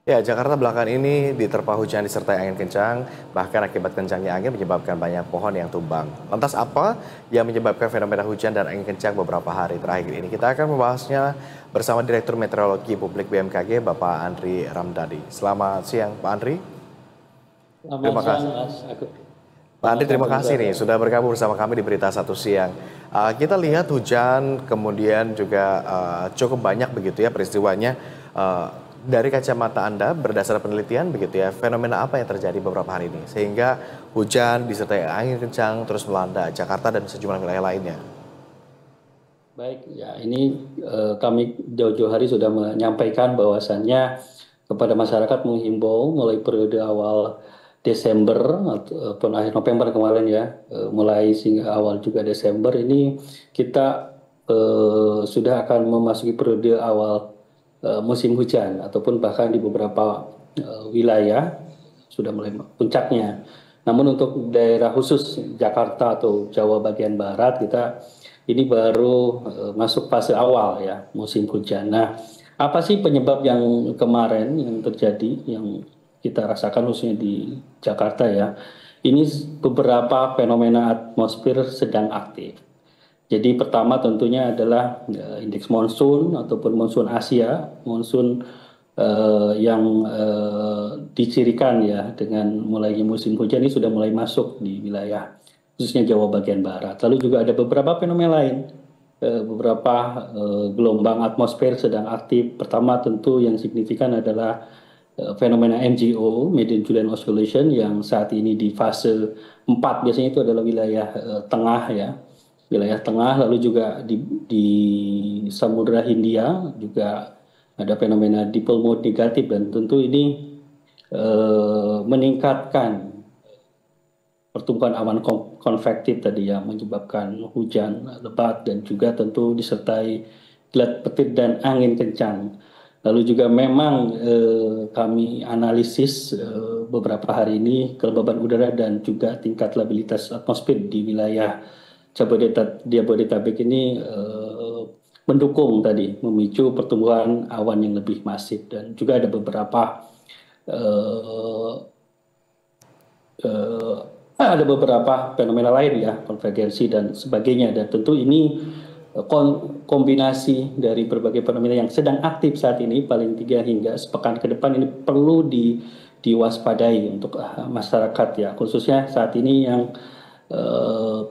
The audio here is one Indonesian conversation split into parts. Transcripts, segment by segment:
Ya, Jakarta belakangan ini diterpa hujan disertai angin kencang, bahkan akibat kencangnya angin menyebabkan banyak pohon yang tumbang. Lantas apa yang menyebabkan fenomena hujan dan angin kencang beberapa hari terakhir ini? Kita akan membahasnya bersama Direktur Meteorologi Publik BMKG, Bapak Andri Ramdhani. Selamat siang, Pak Andri. Selamat Terima siang, kasih. Mas. Aku Pak selamat Andri, siang terima juga. kasih nih sudah bergabung bersama kami di Berita Satu Siang. Kita lihat hujan, kemudian juga cukup banyak begitu ya peristiwanya. Eh, dari kacamata Anda, berdasar penelitian begitu ya, fenomena apa yang terjadi beberapa hari ini? Sehingga hujan disertai angin kencang terus melanda Jakarta dan sejumlah wilayah lainnya. Baik, ya ini kami jauh-jauh hari sudah menyampaikan bahwasannya kepada masyarakat menghimbau mulai periode awal Desember ataupun akhir November kemarin ya, mulai hingga awal juga Desember ini kita sudah akan memasuki periode awal musim hujan ataupun bahkan di beberapa wilayah sudah mulai puncaknya. Namun untuk daerah khusus Jakarta atau Jawa bagian barat kita ini baru masuk fase awal ya musim hujan. Nah, apa sih penyebab yang kemarin yang terjadi yang kita rasakan khususnya di Jakarta ya? Ini beberapa fenomena atmosfer sedang aktif. Jadi pertama tentunya adalah indeks monsun ataupun monsun Asia, monsun yang dicirikan ya dengan mulai musim hujan ini sudah mulai masuk di wilayah khususnya Jawa bagian barat. Lalu juga ada beberapa fenomena lain, beberapa gelombang atmosfer sedang aktif. Pertama tentu yang signifikan adalah fenomena MJO, Medium Julian Oscillation, yang saat ini di fase 4, biasanya itu adalah wilayah tengah ya, wilayah tengah, lalu juga di Samudra Hindia juga ada fenomena dipole mode negatif, dan tentu ini meningkatkan pertumbuhan awan konvektif tadi yang menyebabkan hujan lebat dan juga tentu disertai kilat petir dan angin kencang. Lalu juga memang kami analisis beberapa hari ini kelembaban udara dan juga tingkat labilitas atmosfer di wilayah Jabodetabek ini mendukung tadi memicu pertumbuhan awan yang lebih masif, dan juga ada beberapa eh, eh, ada beberapa fenomena lain ya, konvergensi dan sebagainya, dan tentu ini kombinasi dari berbagai fenomena yang sedang aktif saat ini paling 3 hingga sepekan ke depan ini perlu diwaspadai untuk masyarakat ya, khususnya saat ini yang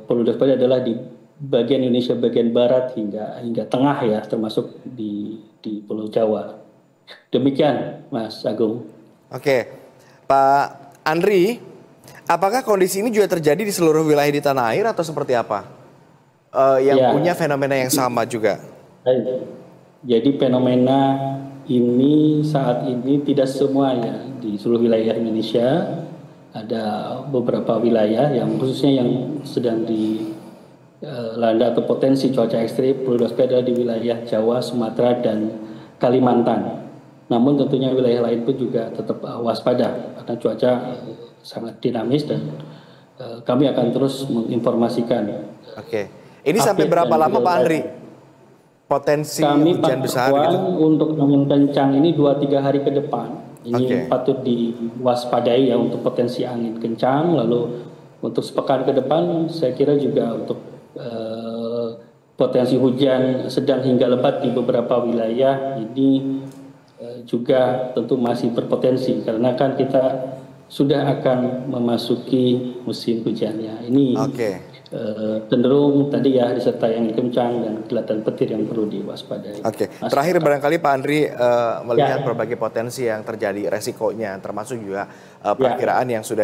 perlu diwaspadai adalah di bagian Indonesia bagian barat hingga hingga tengah ya, termasuk di Pulau Jawa. Demikian Mas Agung. Oke, Pak Andri, apakah kondisi ini juga terjadi di seluruh wilayah di tanah air atau seperti apa? Yang punya Ya, fenomena yang sama juga. baik. Jadi fenomena ini saat ini tidak semua ya di seluruh wilayah Indonesia. Ada beberapa wilayah yang khususnya yang sedang dilanda atau potensi cuaca ekstrim perlu waspada di wilayah Jawa, Sumatera, dan Kalimantan. Namun tentunya wilayah lain pun juga tetap waspada karena cuaca sangat dinamis, dan kami akan terus menginformasikan Oke, ini sampai update berapa dan lama juga Pak Andri? update. Potensi Kami hujan besar gitu? pantauan untuk angin kencang ini 2-3 hari ke depan. Ini Oke. patut diwaspadai ya untuk potensi angin kencang. Lalu untuk sepekan ke depan saya kira juga untuk potensi hujan sedang hingga lebat di beberapa wilayah ini juga tentu masih berpotensi karena kan kita sudah akan memasuki musim hujannya. Ini Oke. cenderung tadi ya disertai angin kencang dan kilatan petir yang perlu diwaspadai Oke, terakhir masyarakat. barangkali Pak Andri melihat Ya, berbagai potensi yang terjadi, resikonya, termasuk juga ya, perakiraan yang sudah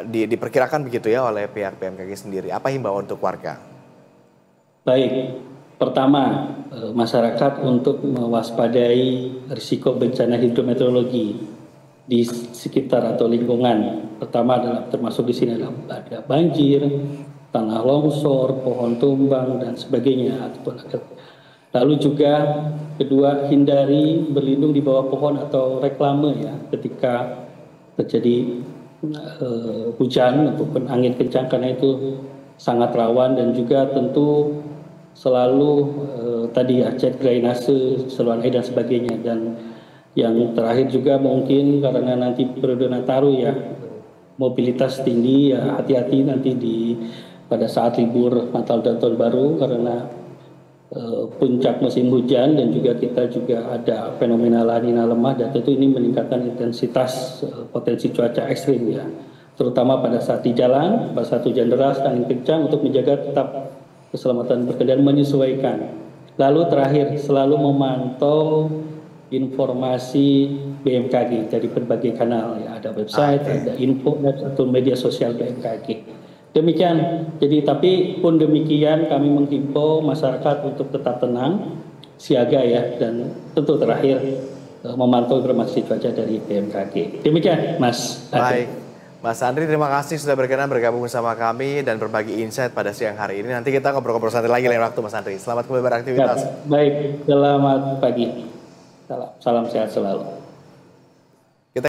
diperkirakan begitu ya oleh pihak BMKG sendiri. Apa himbauan untuk warga? baik. Pertama, masyarakat untuk mewaspadai risiko bencana hidrometeorologi di sekitar atau lingkungan. Pertama adalah termasuk di sini ada banjir, tanah longsor, pohon tumbang dan sebagainya. Lalu juga kedua, hindari berlindung di bawah pohon atau reklame ya ketika terjadi hujan ataupun angin kencang karena itu sangat rawan, dan juga tentu selalu tadi ya cek drainase, saluran air dan sebagainya. Dan Yang terakhir juga mungkin karena nanti periode Nataru ya, mobilitas tinggi ya, hati-hati nanti pada saat libur Natal dan Tahun Baru karena puncak musim hujan dan juga kita juga ada fenomena La Nina lemah dan tentu ini meningkatkan intensitas potensi cuaca ekstrim ya, terutama pada saat di jalan, pada saat hujan deras, angin kencang, untuk menjaga tetap keselamatan berkendara, menyesuaikan. Lalu terakhir, selalu memantau informasi BMKG dari berbagai kanal ya, ada website, ada info atau media sosial BMKG. Demikian, jadi tapi pun demikian kami menghimbau masyarakat untuk tetap tenang, siaga ya, dan tentu terakhir memantau informasi cuaca dari BMKG. Demikian, Mas. Baik, Mas Andri, terima kasih sudah berkenan bergabung bersama kami dan berbagi insight pada siang hari ini. Nanti kita ngobrol-ngobrol santai lagi lain waktu, Mas Andri. Selamat kembali beraktivitas. Ya, baik, selamat pagi. Salam sehat selalu.